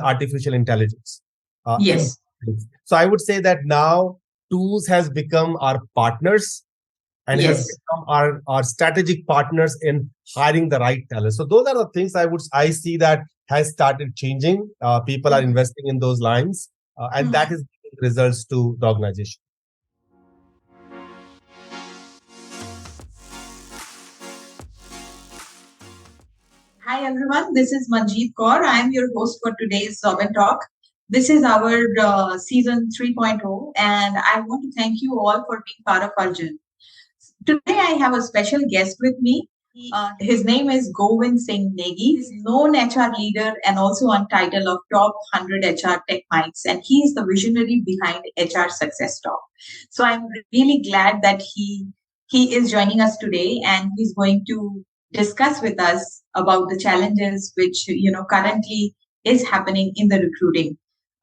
artificial intelligence. In Yes. So I would say that now tools has become our partners and has Yes. become our strategic partners in hiring the right talent. So those are the things I see that has started changing. People are Mhm. investing in those lines, and that Mhm. is giving results to the organization. Hi everyone, this is Manjit Kaur. I am your host for today's Xobin Talk. This is our season 3.0, and I want to thank you all for being part of our journey. Today I have a special guest with me. His name is Govind Negi. He's known HR leader and also on title of Top 100 HR Tech Minds, and he is the visionary behind HR Success Talk. So I'm really glad that he is joining us today, and he's going to discuss with us about the challenges which currently is happening in the recruiting,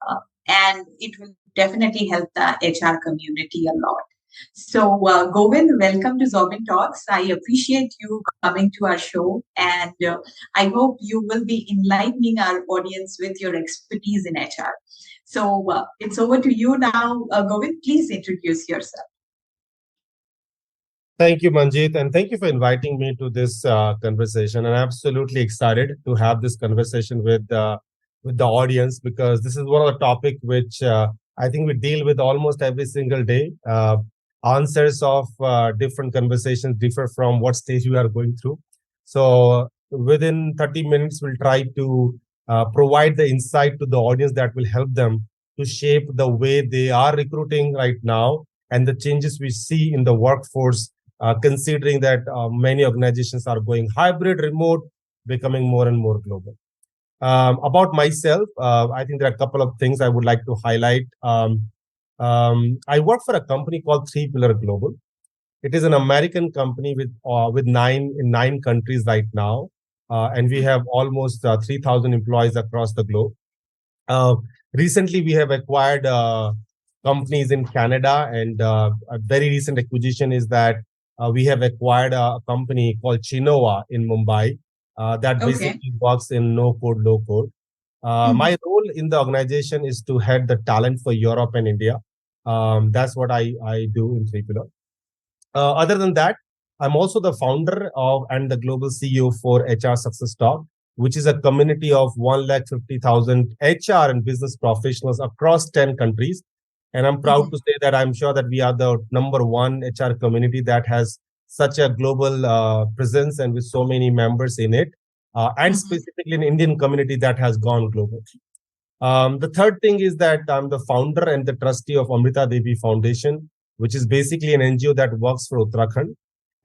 uh, and it will definitely help the HR community a lot. So, Govind, welcome to Xobin Talks. I appreciate you coming to our show, and I hope you will be enlightening our audience with your expertise in HR. So, it's over to you now, Govind. Please introduce yourself. Thank you, Manjit, and thank you for inviting me to this conversation. And I'm absolutely excited to have this conversation with the audience because this is one of the topic which I think we deal with almost every single day. Answers of different conversations differ from what stage we are going through. So within 30 minutes, we'll try to provide the insight to the audience that will help them to shape the way they are recruiting right now and the changes we see in the workforce, considering that many organizations are going hybrid, remote, becoming more and more global. About myself, I think there are a couple of things I would like to highlight. I work for a company called Three Pillar Global. It is an American company with nine countries right now, and we have almost 3,000 employees across the globe. Uh, Recently, we have acquired companies in Canada, and a very recent acquisition is that we have acquired a company called Chinoa in Mumbai that Okay. basically works in no code, low code. My role in the organization is to head the talent for Europe and India. That's what I do in Three Pillar. Other than that, I'm also the founder of and the global CEO for HR Success Talk, which is a community of 150,000 HR and business professionals across 10 countries. And I'm proud to say that I'm sure that we are the number one HR community that has such a global presence and with so many members in it, and specifically an Indian community that has gone global. The third thing is that I'm the founder and the trustee of Amrita Devi Foundation, which is basically an NGO that works for Uttarakhand.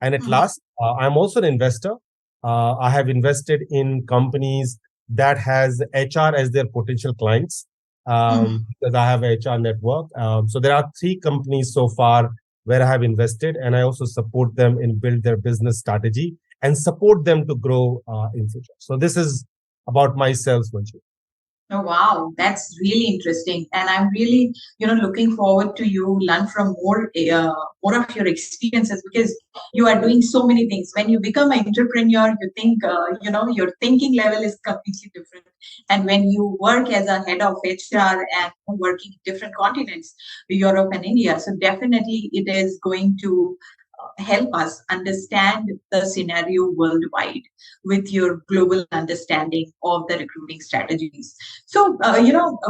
And at last, I'm also an investor. I have invested in companies that has HR as their potential clients because I have a HR network. So there are three companies so far where I have invested, and I also support them in build their business strategy and support them to grow in future. So this is about myself, Manju. Oh wow, that's really interesting, and I'm really, looking forward to you learn from more of your experiences because you are doing so many things. When you become an entrepreneur, you think, your thinking level is completely different, and when you work as a head of HR and working in different continents, Europe and India, so definitely it is going to help us understand the scenario worldwide with your global understanding of the recruiting strategies. So,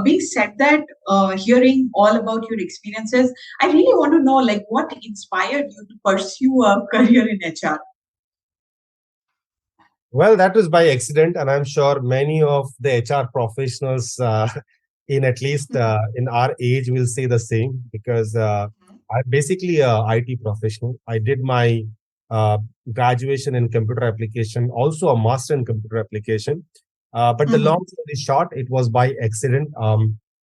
being said that, hearing all about your experiences, I really want to know, like, what inspired you to pursue a career in HR? Well, that was by accident, and I'm sure many of the HR professionals, in at least in our age, will say the same because I'm basically a IT professional. I did my uh, graduation in computer application, also a master in computer application. But the long story short, it was by accident.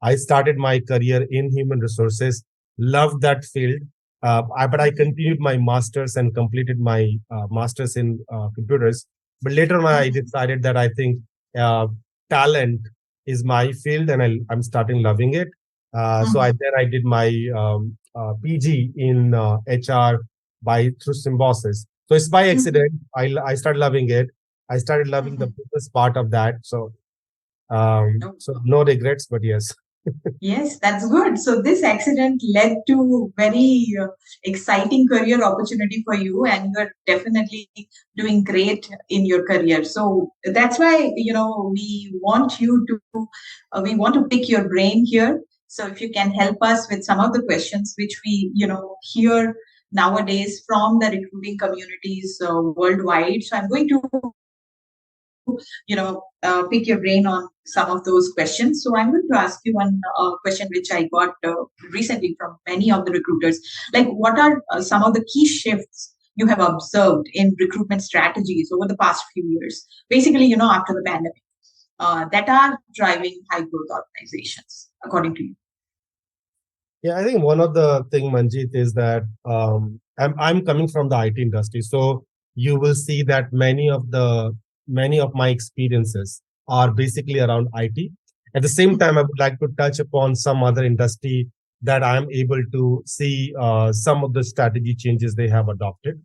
I started my career in human resources, loved that field, but I continued my masters and completed my masters in computers, but later on, I decided that I think uh, talent is my field, and I'm starting loving it. I did my PG in HR by through Symbiosis. So it's by accident. I started loving it. I started loving the business part of that. So So no regrets, but yes. Yes, that's good. So this accident led to very exciting career opportunity for you, and you're definitely doing great in your career. So that's why we want to pick your brain here. So if you can help us with some of the questions which we hear nowadays from the recruiting communities worldwide. So I'm going to pick your brain on some of those questions. So I'm going to ask you one question which I got recently from many of the recruiters. Like, what are some of the key shifts you have observed in recruitment strategies over the past few years? Basically, after the pandemic, that are driving high growth organizations, according to you. Yeah, I think one of the thing, Manjit, is that I'm coming from the IT industry, so you will see that many of my experiences are basically around IT. At the same time, I would like to touch upon some other industry that I am able to see some of the strategy changes they have adopted.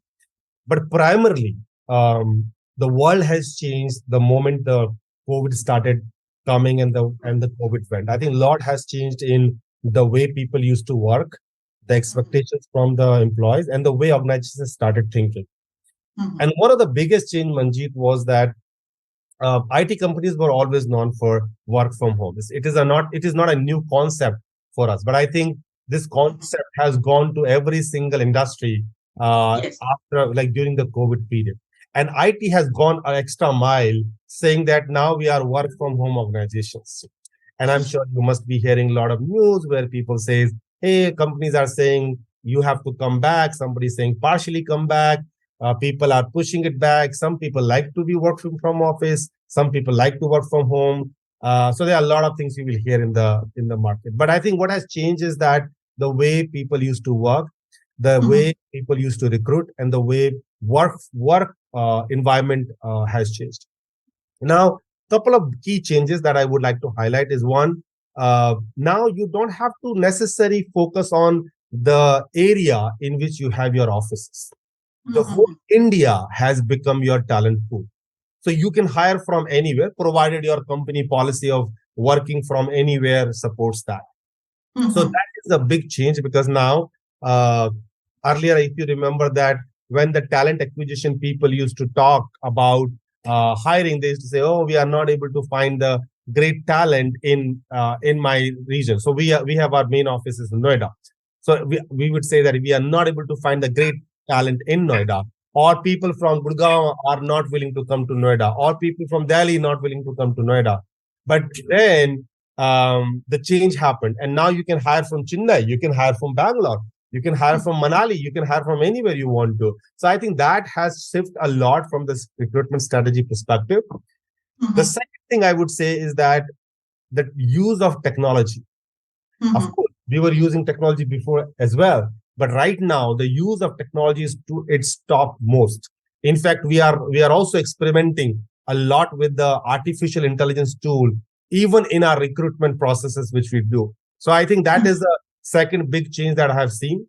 But primarily, the world has changed the moment the COVID started coming and the COVID went. I think a lot has changed in the way people used to work, the expectations from the employees, and the way organizations started thinking. And one of the biggest change, Manjeet, was that IT companies were always known for work from home. It is not a new concept for us, but I think this concept has gone to every single industry Yes. after, like, during the COVID period. And IT has gone an extra mile, saying that now we are work from home organizations. And I'm sure you must be hearing a lot of news where people say, hey, companies are saying you have to come back. Somebody saying partially come back. People are pushing it back. Some people like to be working from office. Some people like to work from home. So there are a lot of things you will hear in the market. But I think what has changed is that the way people used to work, the way people used to recruit, and the way work environment has changed. Now, couple of key changes that I would like to highlight is one, now you don't have to necessarily focus on the area in which you have your offices. The whole India has become your talent pool. So you can hire from anywhere, provided your company policy of working from anywhere supports that. So that is a big change because now, earlier, if you remember that when the talent acquisition people used to talk about hiring, they used to say, "Oh, we are not able to find the great talent in my region." So we have our main offices in Noida. So we would say that we are not able to find the great talent in Noida, or people from Gurgaon are not willing to come to Noida, or people from Delhi not willing to come to Noida. But then the change happened, and now you can hire from Chennai, you can hire from Bangalore, you can hire from Manali, you can hire from anywhere you want to. So I think that has shifted a lot from this recruitment strategy perspective. The second thing I would say is that the use of technology. Of course, we were using technology before as well, but right now the use of technology is to its top most. In fact, we are also experimenting a lot with the artificial intelligence tool, even in our recruitment processes, which we do. So I think that is the second big change that I have seen.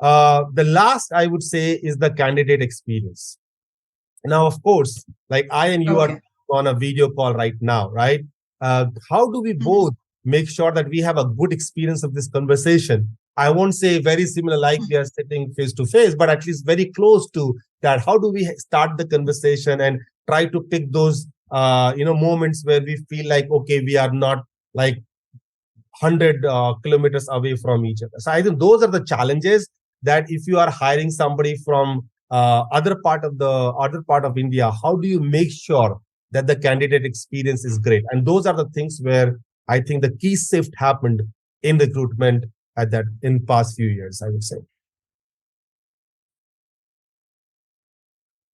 The last I would say is the candidate experience. Now, of course, like I and you are on a video call right now, right? How do we both make sure that we have a good experience of this conversation? I won't say very similar like we are sitting face to face, but at least very close to that. How do we start the conversation and try to pick those moments where we feel like, okay, we are not like 100 kilometers away from each other. So I think those are the challenges that if you are hiring somebody from other part of India, how do you make sure that the candidate experience is great? And those are the things where I think the key shift happened in recruitment at that in past few years, I would say.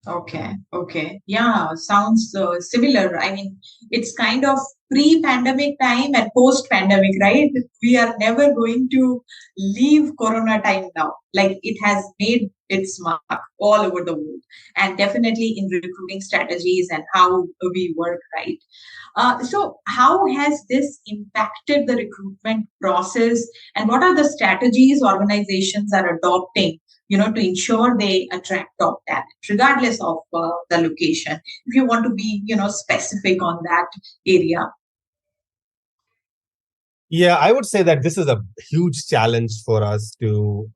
Okay. Yeah, sounds similar. I mean, it's kind of pre-pandemic time and post-pandemic, right? We are never going to leave Corona time now. Like, it has made its mark all over the world, and definitely in recruiting strategies and how we work, right? So, how has this impacted the recruitment process, and what are the strategies organizations are adopting, to ensure they attract top talent, regardless of the location? If you want to be, specific on that area. Yeah, I would say that this is a huge challenge for us to,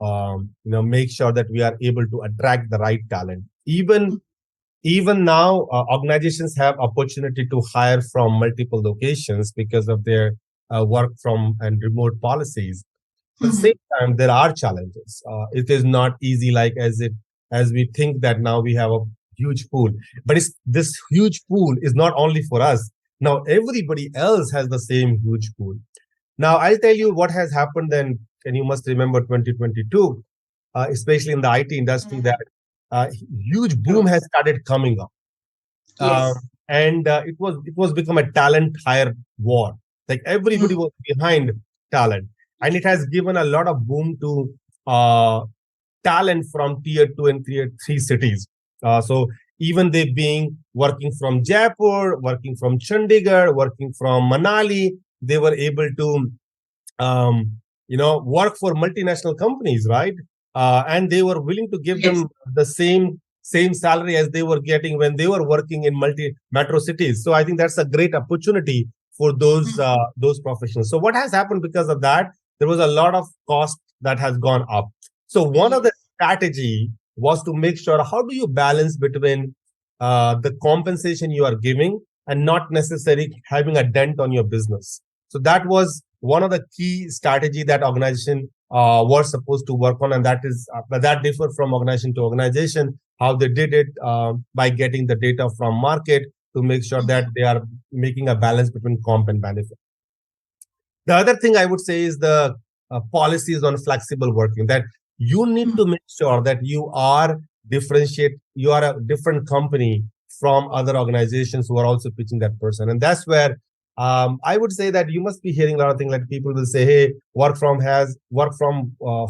make sure that we are able to attract the right talent. Even now, organizations have opportunity to hire from multiple locations because of their work from and remote policies. But at the same Mhm. time, there are challenges. It is not easy, like as we think that now we have a huge pool, but this huge pool is not only for us. Now everybody else has the same huge pool. Now I'll tell you what has happened then, and you must remember 2022, especially in the IT industry, that Mhm. huge boom True. has started coming up, um, Yes. and it was become a talent hire war. Like everybody Mhm. was behind talent, and it has given a lot of boom to uh, talent from tier two and tier three cities. So even they being working from Jaipur, working from Chandigarh, working from Manali, they were able to um, work for multinational companies, right? And they were willing to give Yes. them the same salary as they were getting when they were working in multi metro cities. So I think that's a great opportunity for Mhm. those professionals. So what has happened because of that? There was a lot of cost that has gone up. So one of the Yes. strategy was to make sure how do you balance between the compensation you are giving and not necessarily having a dent on your business. So that was one of the key strategy that organization was supposed to work on, and that differed from organization to organization how they did it by getting the data from market to make sure that Mhm. they are making a balance between comp and benefit. The other thing I would say is the policies on flexible working, that you need to Mhm. make sure that you are a different company from other organizations who are also pitching that person. And that's where I would say that you must be hearing a lot of things like people will say, hey, work from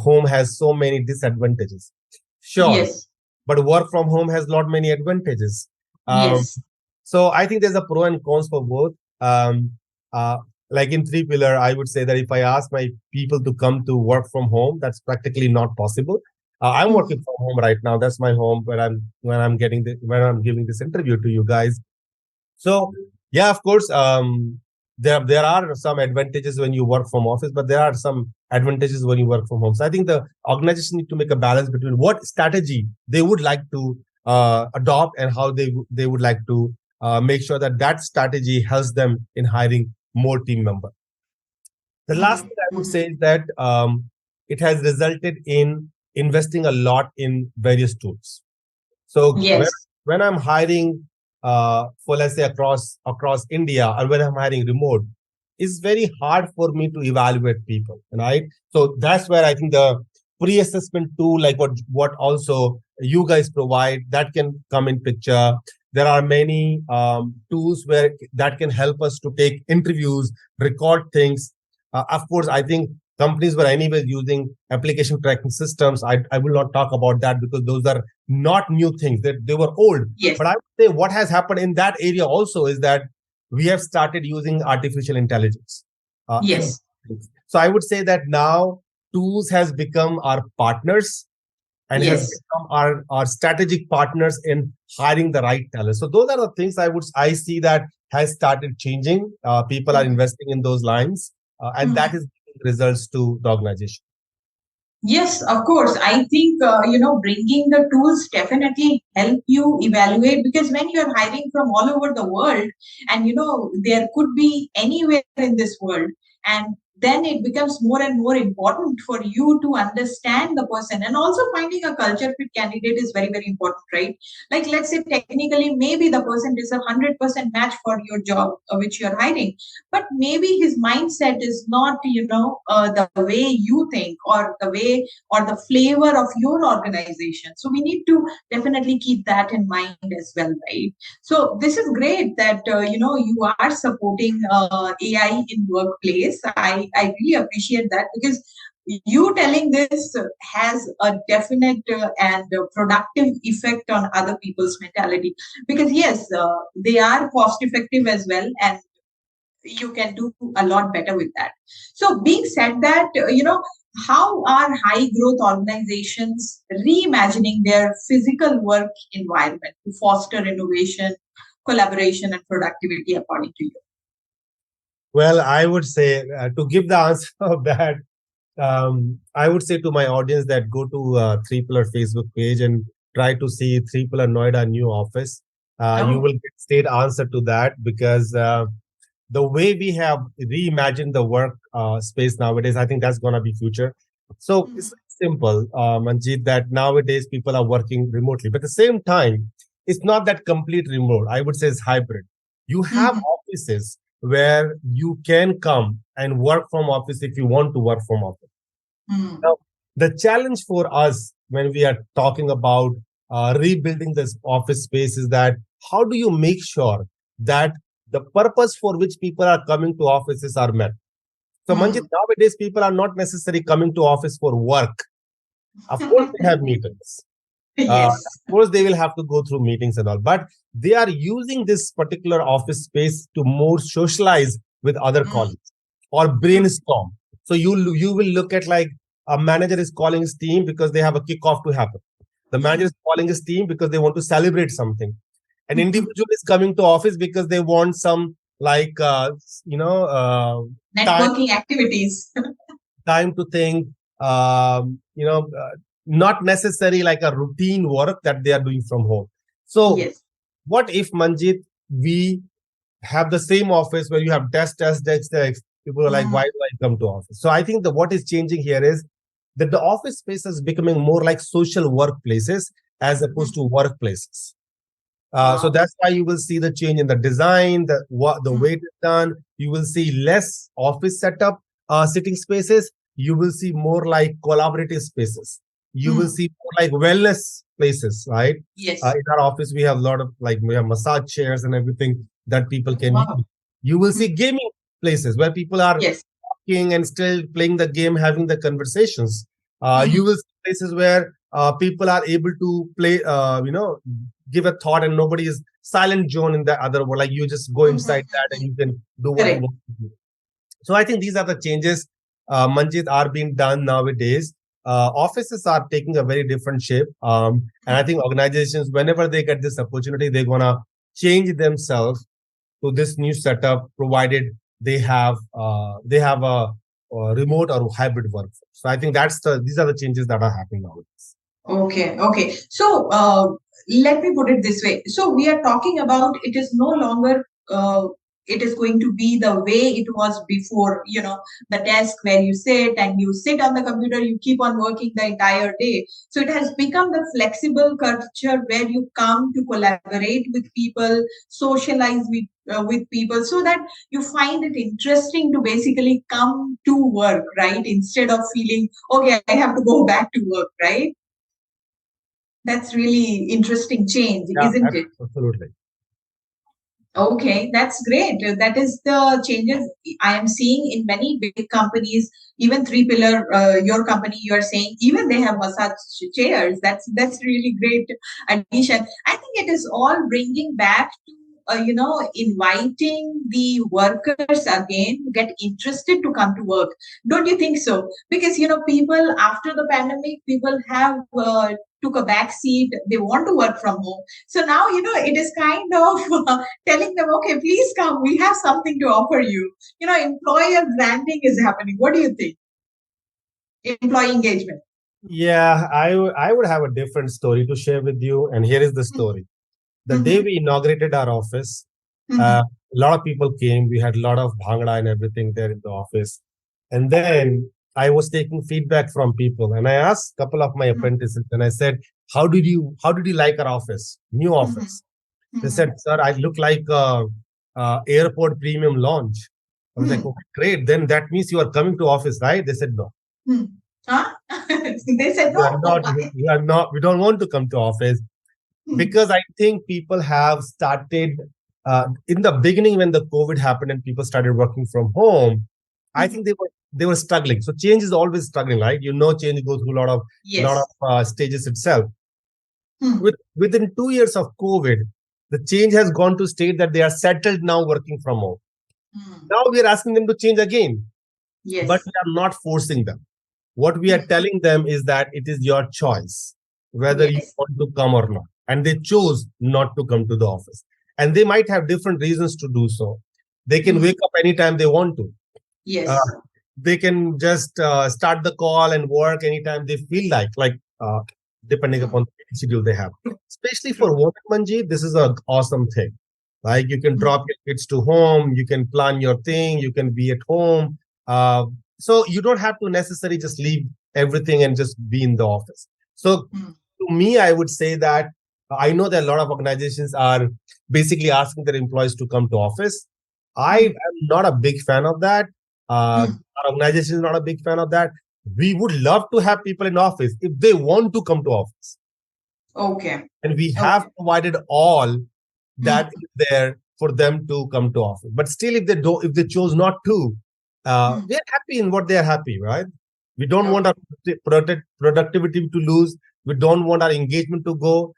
home has so many disadvantages. Sure, Yes. but work from home has lot many advantages. Um, Yes. so I think there's a pro and cons for both. Uh, like in three pillar, I would say that if I ask my people to come to work from home, that's practically not possible. I'm working Mhm. from home right now. That's my home when I'm giving this interview to you guys. So yeah, of course, there are some advantages when you work from office, but there are some advantages when you work from home. So I think the organization need to make a balance between what strategy they would like to adopt and how they would like to make sure that that strategy helps them in hiring more team members. The last Mhm. thing I would say Mhm. is that it has resulted in investing a lot in various tools. So Yes. when I'm hiring for, let's say, across India, or when I'm hiring remote, it's very hard for me to evaluate people, right? So that's where I think the pre-assessment tool, like what also you guys provide, that can come in picture. There are many tools where that can help us to take interviews, record things. Of course, I think companies were anyway using application tracking systems. I will not talk about that because those are not new things, that they were old. Yes. But I would say what has happened in that area also is that we have started using artificial intelligence in Yes. things. So I would say that now tools has become our partners and has Yes. become our strategic partners in hiring the right talent. So those are the things I see that has started changing. People are Mhm. investing in those lines, and that Mhm. is giving results to the organization. Yes, of course. I think, bringing the tools definitely help you evaluate, because when you're hiring from all over the world, and, there could be anywhere in this world, and then it becomes more and more important for you to understand the person, and also finding a culture fit candidate is very, very important, right? Like, let's say technically, maybe the person is a 100% match for your job which you're hiring, but maybe his mindset is not, the way you think, or the way or the flavor of your organization. So we need to definitely keep that in mind as well, right? So this is great that you are supporting AI in workplace. I really appreciate that, because you telling this has a definite and productive effect on other people's mentality, because yes, they are cost effective as well, and you can do a lot better with that. So being said that, how are high growth organizations reimagining their physical work environment to foster innovation, collaboration, and productivity, according to you? Well, I would say to give the answer of that, I would say to my audience that go to Three Pillar Facebook page and try to see Three Pillar Noida new office. You Oh. will get straight answer to that because the way we have reimagined the work space nowadays, I think that's going to be future. So it's Mhm. simple, Manjit, that nowadays people are working remotely, but at the same time, it's not that complete remote. I would say it's hybrid. You have Mhm. offices where you can come and work from office if you want to work from office. Mm. Now, the challenge for us when we are talking about rebuilding this office space is that how do you make sure that the purpose for which people are coming to offices are met? So, Manjit, Mm. nowadays people are not necessarily coming to office for work. Of course, they have meetings. Of Yes. course, they will have to go through meetings and all, but they are using this particular office space to more socialize with other Mm. colleagues or brainstorm. So you will look at like a manager is calling his team because they have a kickoff to happen. The manager is calling his team because they want to celebrate something. An Mm. individual is coming to office because they want some like time Networking activities. time to think, not necessary like a routine work that they are doing from home. So, Yes. what if, Manjit, we have the same office where you have desk? People are like, why Mm. do I come to office? So, I think that what is changing here is that the office space is becoming more like social workplaces as opposed to workplaces. So Wow. that's why you will see the change in the design, the Mm. way it's done. You will see less office setup, sitting spaces. You will see more like collaborative spaces. You will Mm. see more like wellness places, right? Yes. In our office, we have a lot of like we have massage chairs and everything that people Oh, can wow. use. You will Mm. see gaming places where people are Yes. talking and still playing the game, having the conversations. You Mhm. will see places where people are able to play, give a thought and nobody is silent zone in the other world. Like you just go Mhm. inside that and you can do what you Correct. want to do. So I think these are the changes, Manjit, are being done nowadays. Offices are taking a very different shape. And I think organizations, whenever they get this opportunity, they're going to change themselves to this new setup, provided they have a remote or hybrid workforce. So I think these are the changes that are happening nowadays. Okay, okay. So let me put it this way. So we are talking about it is no longer it is going to be the way it was before, the desk where you sit on the computer, you keep on working the entire day. So it has become the flexible culture where you come to collaborate with people, socialize with people, so that you find it interesting to basically come to work, right? Instead of feeling, okay, I have to go back to work, right? That's really interesting change, Yeah, isn't it? absolutely. Okay, that's great. That is the changes I am seeing in many big companies. Even Three Pillar, your company, you are saying even they have massage chairs. That's really great addition. I think it is all bringing back to inviting the workers again to get interested to come to work. Don't you think so? Because people after the pandemic, people have took a back seat. They want to work from home. So now it is kind of telling them, okay, please come. We have something to offer you. Employer branding is happening. What do you think? Employee engagement. Yeah, I would have a different story to share with you, and here is the story. The day Mhm, we inaugurated our office, mhm, a lot of people came. We had a lot of bhangra and everything there in the office. And then I was taking feedback from people, and I asked a couple of my mhm, apprentices, and I said, how did you like our office, new mhm, office? They said, mhm, sir, I look like airport premium lounge. I was like, mhm, okay, great. Then that means you are coming to office, right? They said, no, mhm. Huh? They said we are no. not. Why? We are not. We don't want to come to office Mhm, because I think people have started in the beginning when the COVID happened and people started working from home. I mhm. think they were struggling. So change is always struggling, right? Change goes through a lot of Yes. stages itself. Mhm, Within 2 years of COVID, the change has gone to state that they are settled now working from home. mhm. Now we are asking them to change again, but Yes. we are not forcing them. What we are Mhm. telling them is that it is your choice whether you Yes. want to come or not. And they chose not to come to the office. And they might have different reasons to do so. They can wake up anytime they want to. Uh, Yes. they can just start the call and work anytime they feel like depending Mm. upon the schedule they have. Especially for True. women, Manjeet, this is an awesome thing. Like you can Mm. drop your kids to home, you can plan your thing, you can be at home. Uh, so you don't have to necessarily just leave everything and just be in the office. So Mm. to me, I would say that I know that a lot of organizations are basically asking their employees to come to office. I Mm. am not a big fan of that. Mm. Our organization is not a big fan of that. We would love to have people in office if they want to come to office. Okay. And we have Okay. provided all that Mm. is there for them to come to office. But still, if they chose not to, Mm. they're happy in what they're happy, right? We don't want Okay. our productivity to lose. We don't want our engagement to go.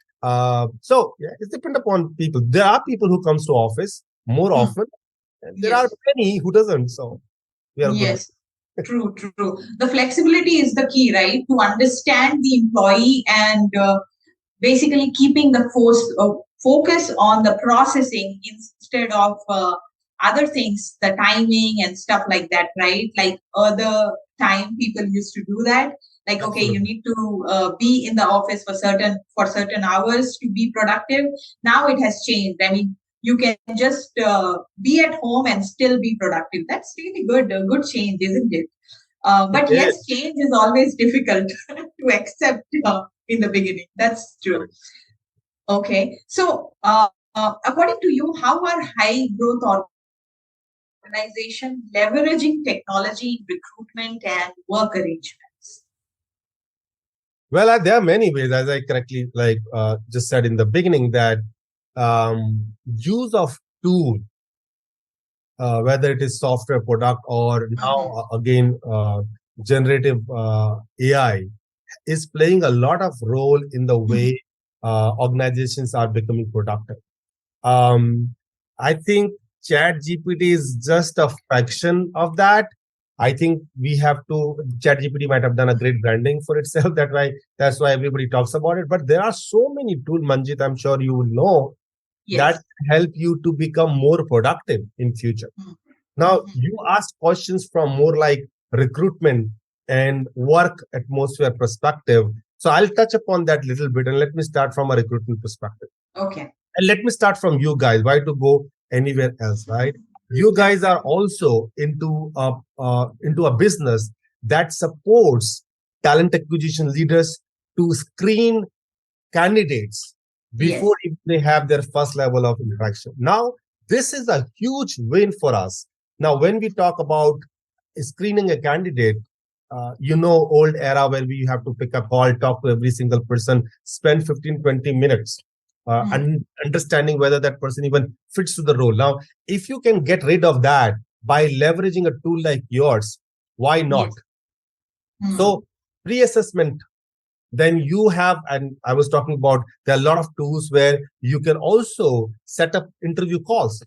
So yeah, it's depend upon people. There are people who comes to office more Mm. often, and there are Yes. many who doesn't. So we are good with Yes. True, true. The flexibility is the key, right? To understand the employee and basically keeping the focus on the processing instead of other things, the timing and stuff like that, right? Like other time people used to do that. Like, okay, you absolutely. need to be in the office for certain hours to be productive. Now it has changed. I mean, you can just be at home and still be productive. That's really good, a good change, isn't it? It But is. yes, change is always difficult to accept in the beginning. That's true. Correct. Okay. So, according to you, how are high growth organization leveraging technology in recruitment and work arrangements? Well, there are many ways, as I correctly just said in the beginning, that use of tool, whether it is software product or now Mm-hmm. again generative AI, is playing a lot of role in the Mm-hmm. way organizations are becoming productive. Um, I think Chat GPT is just a fraction of that. I think we have to. Chat GPT might have done a great branding for itself. That's why everybody talks about it. But there are so many tools, Manjit. I'm sure you will know that Yes. help you to become more productive in future. Now, Mm-hmm. you ask questions from more like recruitment and work atmosphere perspective. So I'll touch upon that little bit and let me start from a recruitment perspective. Okay. And let me start from you guys. Why to go anywhere else, right? You guys are also into a business that supports talent acquisition leaders to screen candidates before Yes. if they have their first level of interaction. Now, this is a huge win for us. Now, when we talk about screening a candidate, old era where we have to pick a call, talk to every single person, spend 15, 20 minutes Mm. and understanding whether that person even fits to the role. Now, if you can get rid of that by leveraging a tool like yours, why not? Yes. Mm. So, pre-assessment, then you have, and I was talking about, there are a lot of tools where you can also set up interview calls.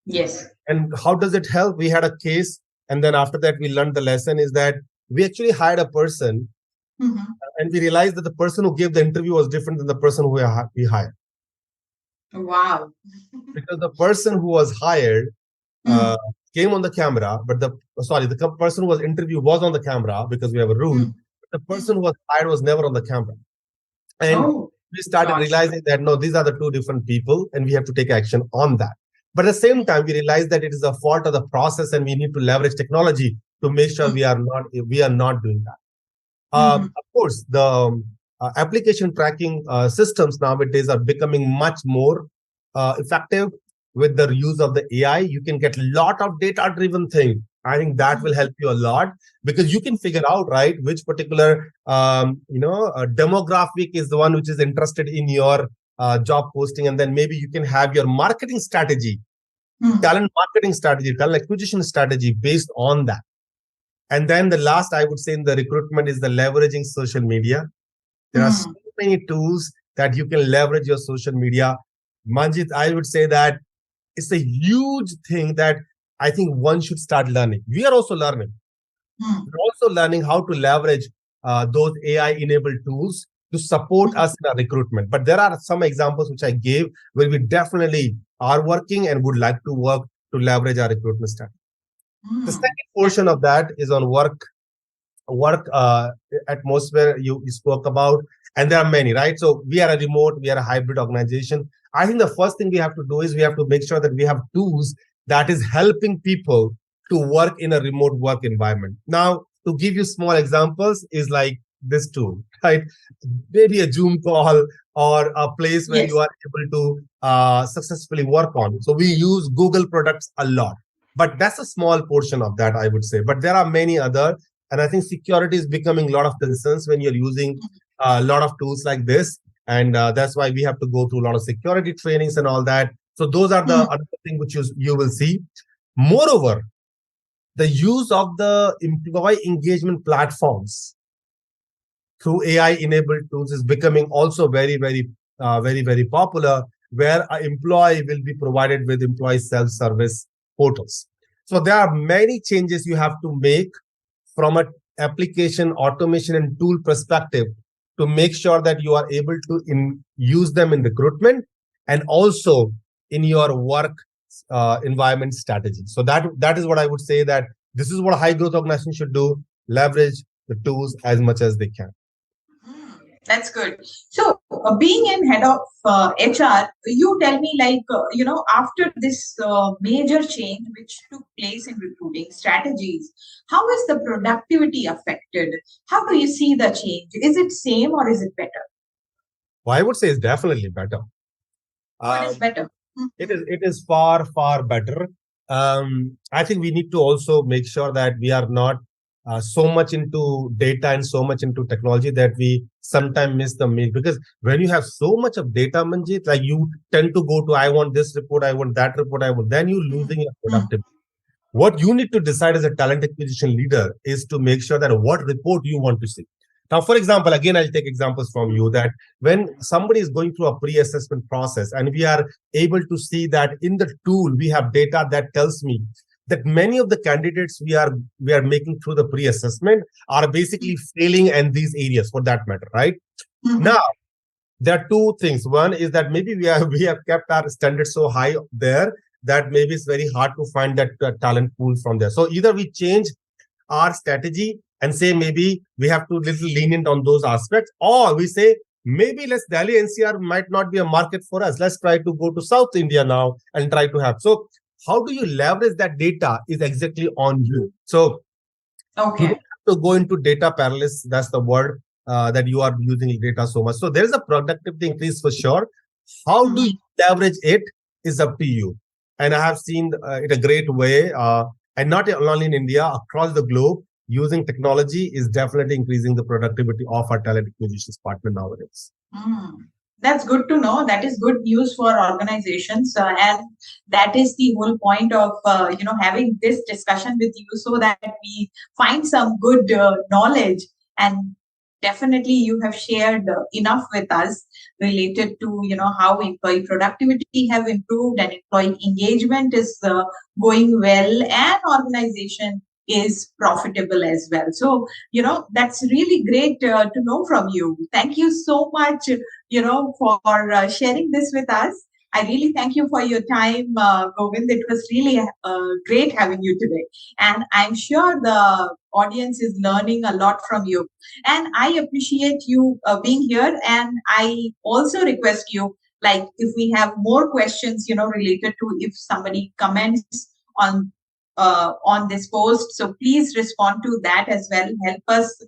Yes. And how does it help? We had a case, and then after that, we learned the lesson is that we actually hired a person, Mm-hmm. and we realized that the person who gave the interview was different than the person who we hired. Wow. Because the person who was hired uh, Mm. came on the camera, but the person who was interviewed was on the camera because we have a rule. Mm. But the person Mm. who was hired was never on the camera. And Oh, we started gosh. realizing that no, these are the two different people, and we have to take action on that. But at the same time, we realized that it is a fault of the process, and we need to leverage technology to make sure Mm. we are not doing that. Mm-hmm. Of course, the application tracking systems nowadays are becoming much more effective with the use of the AI. You can get a lot of data-driven thing. I think that will Mm. help you a lot because you can figure out right which particular demographic is the one which is interested in your job posting, and then maybe you can have your marketing strategy, Mm. talent marketing strategy, talent acquisition strategy based on that. And then the last I would say in the recruitment is the leveraging social media. There are so Mm. many tools that you can leverage your social media. Manjit, I would say that it's a huge thing that I think one should start learning. We are also learning. Mm. We're also learning how to leverage those AI-enabled tools to support Mm. us in our recruitment. But there are some examples which I gave where we definitely are working and would like to work to leverage our recruitment strategy. The Mm. second portion of that is on work atmosphere you spoke about, and there are many, right? So we are a remote, we are a hybrid organization. I think the first thing we have to do is we have to make sure that we have tools that is helping people to work in a remote work environment. Now, to give you small examples is like this tool, right? Maybe a Zoom call or a place where you Yes. are able to successfully work on. So we use Google products a lot, but that's a small portion of that, I would say. But there are many other, and I think security is becoming a lot of concerns when you're using a lot of tools like this. And that's why we have to go through a lot of security trainings and all that. So those are the Mm. other things which you will see. Moreover, the use of the employee engagement platforms through AI enabled tools is becoming also very popular, where an employee will be provided with employee self service portals. So there are many changes you have to make from an application automation and tool perspective to make sure that you are able to use them in recruitment and also in your work environment strategy. So that is what I would say, that this is what high growth organizations should do: leverage the tools as much as they can. Mm, that's good. So, being in head of HR, you tell me, like, after this major change which took place in recruiting strategies, how is the productivity affected? How do you see the change? Is it same or is it better? Well, I would say it's definitely better. Oh, it is Um, better. it is far better. I think we need to also make sure that we are not so much into data and so much into technology that we sometimes miss the meal. Because when you have so much of data, Manjit, like you tend to go to, I want this report, I want that report, I want, then you Mm, losing your mm, productivity. What you need to decide as a talent acquisition leader is to make sure that what report you want to see. Now, for example, again, I'll take examples from you, that when somebody is going through a pre-assessment process and we are able to see that in the tool, we have data that tells me that many of the candidates we are making through the pre-assessment are basically failing in these areas for that matter, right? Now, mhm, there are two things. One is that maybe we have kept our standards so high there that maybe it's very hard to find that talent pool from there. So either we change our strategy and say maybe we have to little lenient on those aspects, or we say maybe let's Delhi NCR might not be a market for us. Let's try to go to South India now and try to have. So how do you leverage that data is exactly on you. So you don't Okay. have to go into data paralysis. That's the word that you are using data so much. So there is a productivity increase for sure. How do you Mhm. leverage it is up to you. And I have seen it a great way, and not only in India, across the globe, using technology is definitely increasing the productivity of our talent acquisitions partner nowadays. Mm. That's good to know. That is good news for organizations, and that is the whole point of having this discussion with you, so that we find some good knowledge. And definitely, you have shared enough with us related to how employee productivity have improved and employee engagement is going well, and organization is profitable as well. So that's really great to know from you. Thank you so much for sharing this with us. I really thank you for your time, Govind. It was really great having you today, and I'm sure the audience is learning a lot from you, and I appreciate you being here. And I also request you, like, if we have more questions related to, if somebody comments on this post, so please respond to that as well. Help us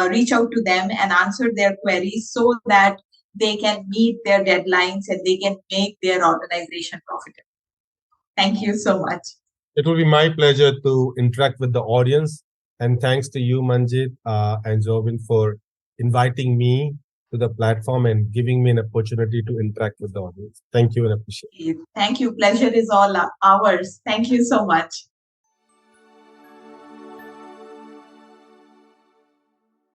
reach out to them and answer their queries, so that they can meet their deadlines and they can make their organization profitable. Thank you so much. It will be my pleasure to interact with the audience. And thanks to you, Manjit and Jobin, for inviting me to the platform and giving me an opportunity to interact with the audience. Thank you and appreciate it. Thank you. Pleasure is all ours. Thank you so much.